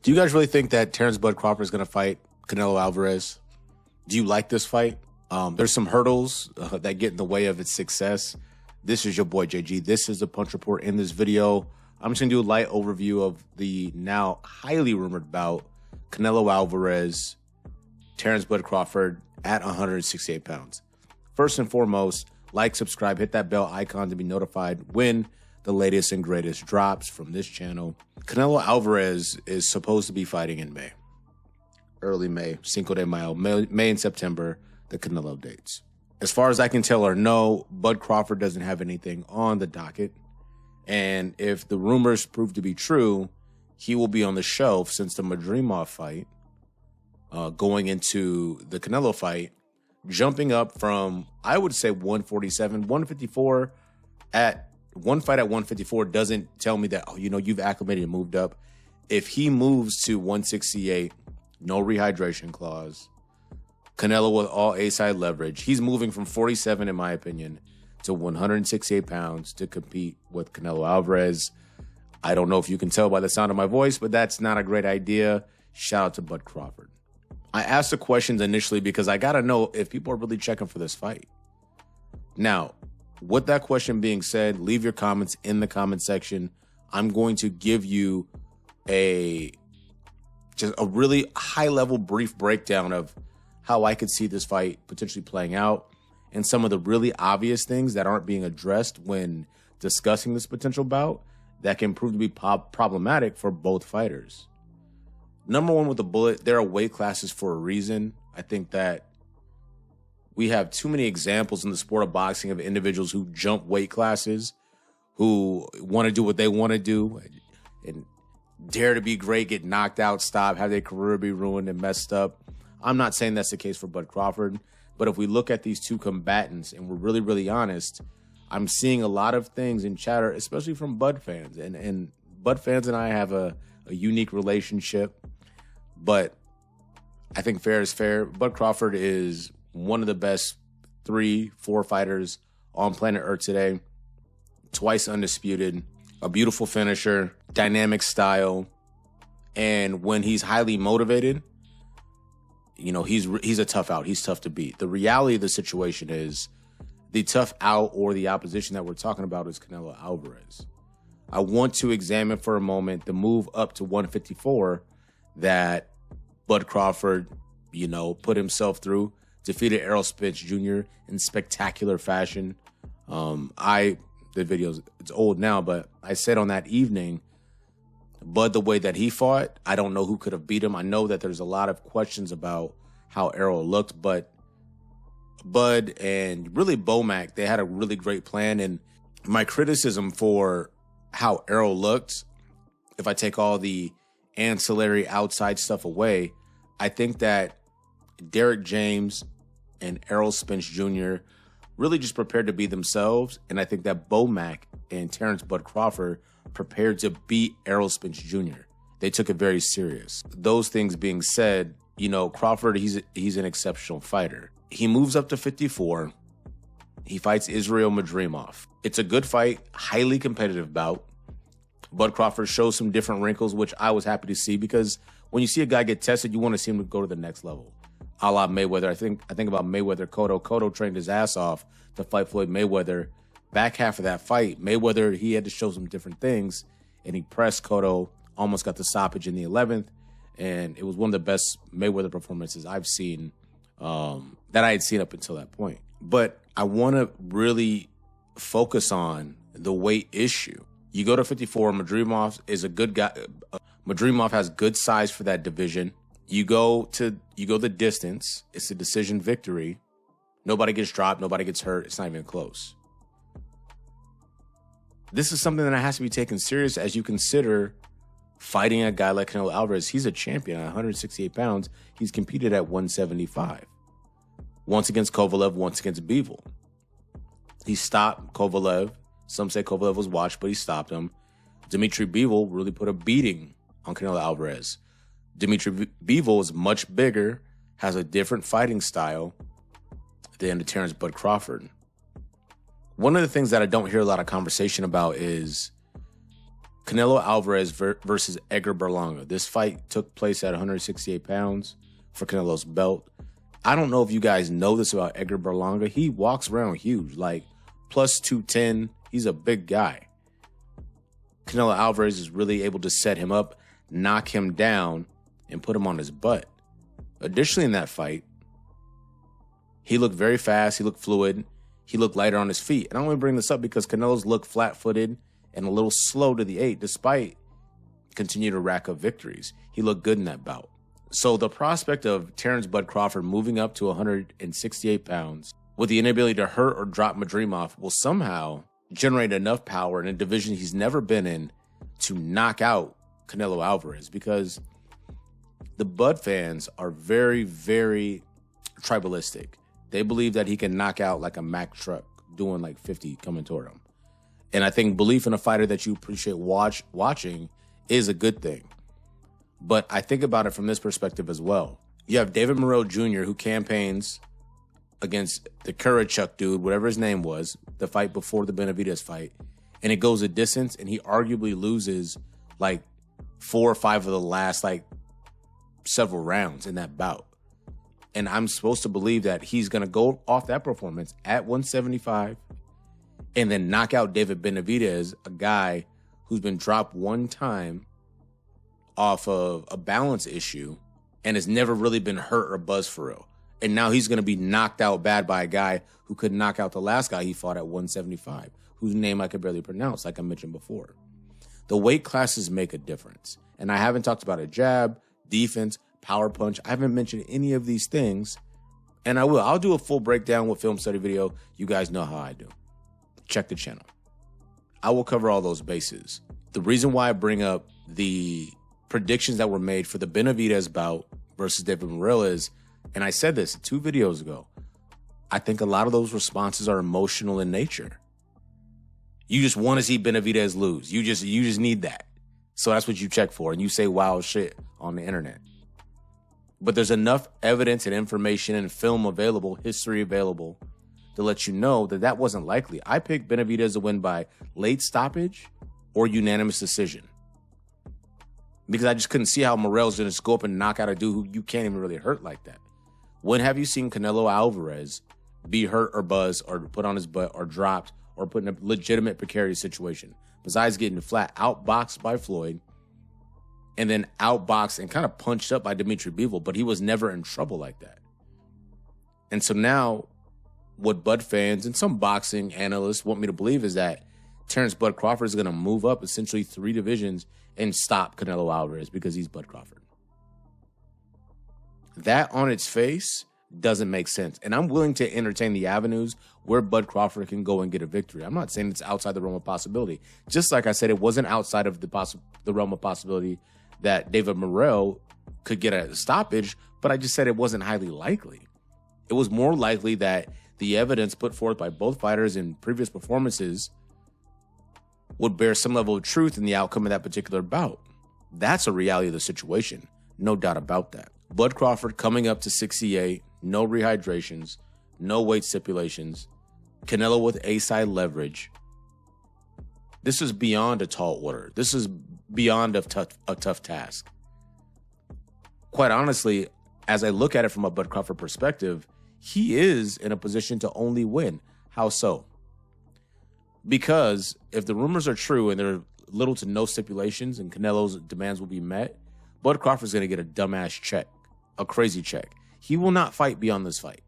Do you guys really think that Terence Bud Crawford is going to fight Canelo Alvarez? Do you like this fight? There's some hurdles that get in the way of its success. This is your boy JG. This is the Punch Report. In this video, I'm just going to do a light overview of the now highly rumored bout, Canelo Alvarez, Terence Bud Crawford at 168 pounds. First and foremost, like, subscribe, hit that bell icon to be notified when the latest and greatest drops from this channel. Canelo Alvarez is supposed to be fighting in May. Early May, Cinco de Mayo, May and September, the Canelo dates. As far as I can tell or know, Bud Crawford doesn't have anything on the docket. And if the rumors prove to be true, he will be on the shelf since the Madrimov fight, going into the Canelo fight, jumping up from, I would say, 147, 154 at one fight at 154 doesn't tell me that, oh, you know, you've acclimated and moved up. If he moves to 168, no rehydration clause, Canelo with all A-side leverage, he's moving from 47, in my opinion, to 168 pounds to compete with Canelo Alvarez. I don't know if you can tell by the sound of my voice, but that's not a great idea. Shout out to Bud Crawford. I asked the questions initially because I got to know if people are really checking for this fight. Now, with that question being said, leave your comments in the comment section. I'm going to give you just a really high-level brief breakdown of how I could see this fight potentially playing out and some of the really obvious things that aren't being addressed when discussing this potential bout that can prove to be problematic for both fighters. Number one with the bullet, there are weight classes for a reason. I think that we have too many examples in the sport of boxing of individuals who jump weight classes, who want to do what they want to do and dare to be great, get knocked out, stop, have their career be ruined and messed up. I'm not saying that's the case for Bud Crawford, but if we look at these two combatants and we're really, really honest, I'm seeing a lot of things in chatter, especially from Bud fans. And Bud fans and I have a unique relationship, but I think fair is fair. Bud Crawford is one of the best 3-4 fighters on planet Earth today. Twice undisputed, a beautiful finisher, dynamic style. And when he's highly motivated, you know, he's a tough out. He's tough to beat. The reality of the situation is the tough out or the opposition that we're talking about is Canelo Alvarez. I want to examine for a moment the move up to 154 that Bud Crawford, you know, put himself through. Defeated Errol Spence Jr. in spectacular fashion. The video, it's old now, but I said on that evening, Bud, the way that he fought, I don't know who could have beat him. I know that there's a lot of questions about how Errol looked, but Bud and really Bomac, they had a really great plan. And my criticism for how Errol looked, if I take all the ancillary outside stuff away, I think that Derrick James and Errol Spence Jr. really just prepared to be themselves. And I think that Bomac and Terence Bud Crawford prepared to beat Errol Spence Jr. They took it very serious. Those things being said, you know, Crawford, he's an exceptional fighter. He moves up to 54. He fights Israel Madrimov. It's a good fight, highly competitive bout. Bud Crawford shows some different wrinkles, which I was happy to see, because when you see a guy get tested, you want to see him to go to the next level. A la Mayweather. I think about Mayweather Cotto. Cotto trained his ass off to fight Floyd Mayweather. Back half of that fight, Mayweather, he had to show some different things, and he pressed Cotto, almost got the stoppage in the 11th, and it was one of the best Mayweather performances I've seen, that I had seen up until that point. But I want to really focus on the weight issue. You go to 54, Madrimov is a good guy. Madrimov has good size for that division. You go the distance. It's a decision victory. Nobody gets dropped. Nobody gets hurt. It's not even close. This is something that has to be taken serious as you consider fighting a guy like Canelo Alvarez. He's a champion at 168 pounds. He's competed at 175. Once against Kovalev, once against Bivol. He stopped Kovalev. Some say Kovalev was watched, but he stopped him. Dmitry Bivol really put a beating on Canelo Alvarez. Dmitry Bivol is much bigger, has a different fighting style than the Terence Bud Crawford. One of the things that I don't hear a lot of conversation about is Canelo Alvarez versus Edgar Berlanga. This fight took place at 168 pounds for Canelo's belt. I don't know if you guys know this about Edgar Berlanga. He walks around huge, like plus 210. He's a big guy. Canelo Alvarez is really able to set him up, knock him down, and put him on his butt. Additionally, in that fight, he looked very fast. He looked fluid. He looked lighter on his feet. And I only bring this up because Canelo's looked flat-footed and a little slow to the 8, despite continuing to rack up victories. He looked good in that bout. So the prospect of Terence Bud Crawford moving up to 168 pounds with the inability to hurt or drop Madrimov will somehow generate enough power in a division he's never been in to knock out Canelo Alvarez, because the Bud fans are very, very tribalistic. They believe that he can knock out like a Mack truck doing like 50 coming toward him. And I think belief in a fighter that you appreciate watching is a good thing. But I think about it from this perspective as well. You have David Morrell Jr., who campaigns against the Kurachuk dude, whatever his name was, the fight before the Benavidez fight. And it goes a distance, and he arguably loses like 4 or 5 of the last like several rounds in that bout. And I'm supposed to believe that he's going to go off that performance at 175 and then knock out David Benavidez, a guy who's been dropped one time off of a balance issue and has never really been hurt or buzzed for real. And now he's going to be knocked out bad by a guy who could knock out the last guy he fought at 175, whose name I could barely pronounce, like I mentioned before. The weight classes make a difference. And I haven't talked about a jab, defense, power punch. I haven't mentioned any of these things. And I will. I'll do a full breakdown with film study video. You guys know how I do. Check the channel. I will cover all those bases. The reason why I bring up the predictions that were made for the Benavidez bout versus David Morrell is, and I said this 2 videos ago, I think a lot of those responses are emotional in nature. You just want to see Benavidez lose. You just need that. So that's what you check for, and you say wild shit on the internet. But there's enough evidence and information and film available, history available, to let you know that that wasn't likely. I picked Benavidez to win by late stoppage or unanimous decision, because I just couldn't see how Morrell's going to go up and knock out a dude who you can't even really hurt like that. When have you seen Canelo Alvarez be hurt or buzzed or put on his butt or dropped or put in a legitimate precarious situation, besides getting flat outboxed by Floyd and then outboxed and kind of punched up by Dimitri Bivol, but he was never in trouble like that. And so now what Bud fans and some boxing analysts want me to believe is that Terence Bud Crawford is going to move up essentially 3 divisions and stop Canelo Alvarez because he's Bud Crawford. That on its face doesn't make sense. And I'm willing to entertain the avenues where Bud Crawford can go and get a victory. I'm not saying it's outside the realm of possibility. Just like I said, it wasn't outside of the realm of possibility that David Morrell could get a stoppage, but I just said it wasn't highly likely. It was more likely that the evidence put forth by both fighters in previous performances would bear some level of truth in the outcome of that particular bout. That's a reality of the situation. No doubt about that. Bud Crawford coming up to 68, no rehydrations, no weight stipulations, Canelo with A-side leverage. This is beyond a tall order. This is beyond a tough task. Quite honestly, as I look at it from a Bud Crawford perspective, he is in a position to only win. How so? Because if the rumors are true and there are little to no stipulations and Canelo's demands will be met, Bud Crawford's going to get a dumbass check, a crazy check. He will not fight beyond this fight.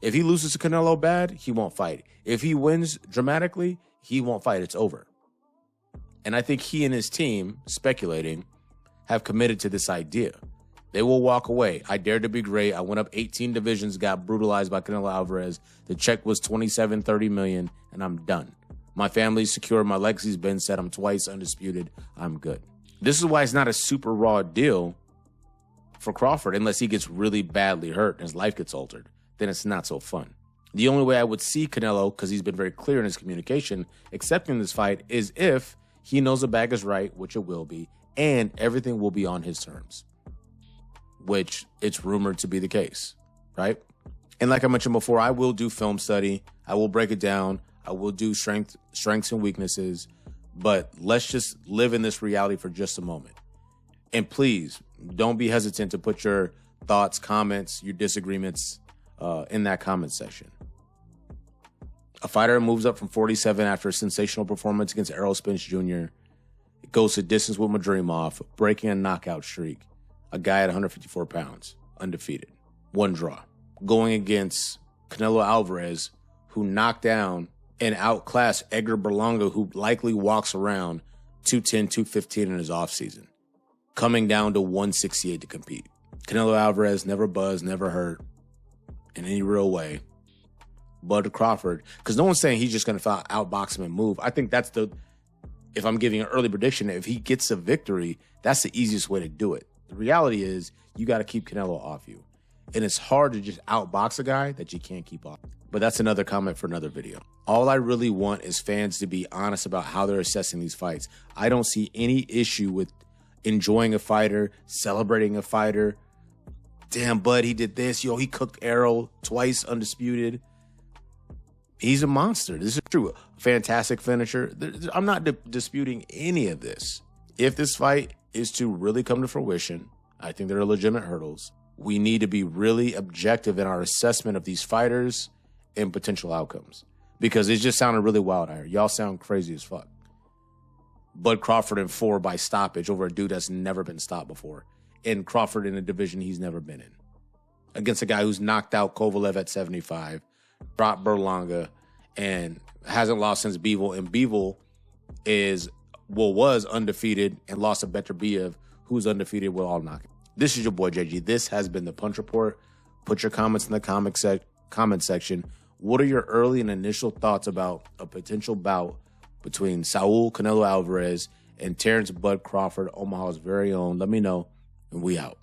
If he loses to Canelo bad, he won't fight. If he wins dramatically, he won't fight. It's over. And I think he and his team, speculating, have committed to this idea. They will walk away. I dared to be great. I went up 18 divisions, got brutalized by Canelo Alvarez. The check was 27, 30 million, and I'm done. My family's secure. My legacy's been set. I'm twice undisputed. I'm good. This is why it's not a super raw deal for Crawford unless he gets really badly hurt and his life gets altered. Then it's not so fun. The only way I would see Canelo, because he's been very clear in his communication, accepting this fight is if he knows the bag is right, which it will be, and everything will be on his terms, which it's rumored to be the case, right? And like I mentioned before, I will do film study. I will break it down. I will do strengths and weaknesses. But let's just live in this reality for just a moment. And please, don't be hesitant to put your thoughts, comments, your disagreements in that comment section. A fighter moves up from 47 after a sensational performance against Errol Spence Jr. It goes to distance with Madrimov, breaking a knockout streak. A guy at 154 pounds, undefeated. One draw. Going against Canelo Alvarez, who knocked down and outclassed Edgar Berlanga, who likely walks around 210, 215 in his offseason. Coming down to 168 to compete. Canelo Alvarez never buzzed, never hurt in any real way. Bud Crawford, because no one's saying he's just going to outbox him and move. I think that's if I'm giving an early prediction, if he gets a victory, that's the easiest way to do it. The reality is you got to keep Canelo off you. And it's hard to just outbox a guy that you can't keep off. But that's another comment for another video. All I really want is fans to be honest about how they're assessing these fights. I don't see any issue with enjoying a fighter, celebrating a fighter. Damn, Bud, he did this. Yo, he cooked Errol twice, undisputed. He's a monster. This is true. Fantastic finisher. I'm not disputing any of this. If this fight is to really come to fruition, I think there are legitimate hurdles. We need to be really objective in our assessment of these fighters and potential outcomes. Because it just sounded really wild out here. Y'all sound crazy as fuck. Bud Crawford in 4 by stoppage over a dude that's never been stopped before. And Crawford in a division he's never been in. Against a guy who's knocked out Kovalev at 75, dropped Berlanga, and hasn't lost since Bivol. And Bivol was undefeated and lost to Beterbiev, who's undefeated with all knockout. This is your boy JG. This has been the Punch Report. Put your comments in the comment section. What are your early and initial thoughts about a potential bout between Saul Canelo Alvarez and Terence Bud Crawford, Omaha's very own? Let me know, and we out.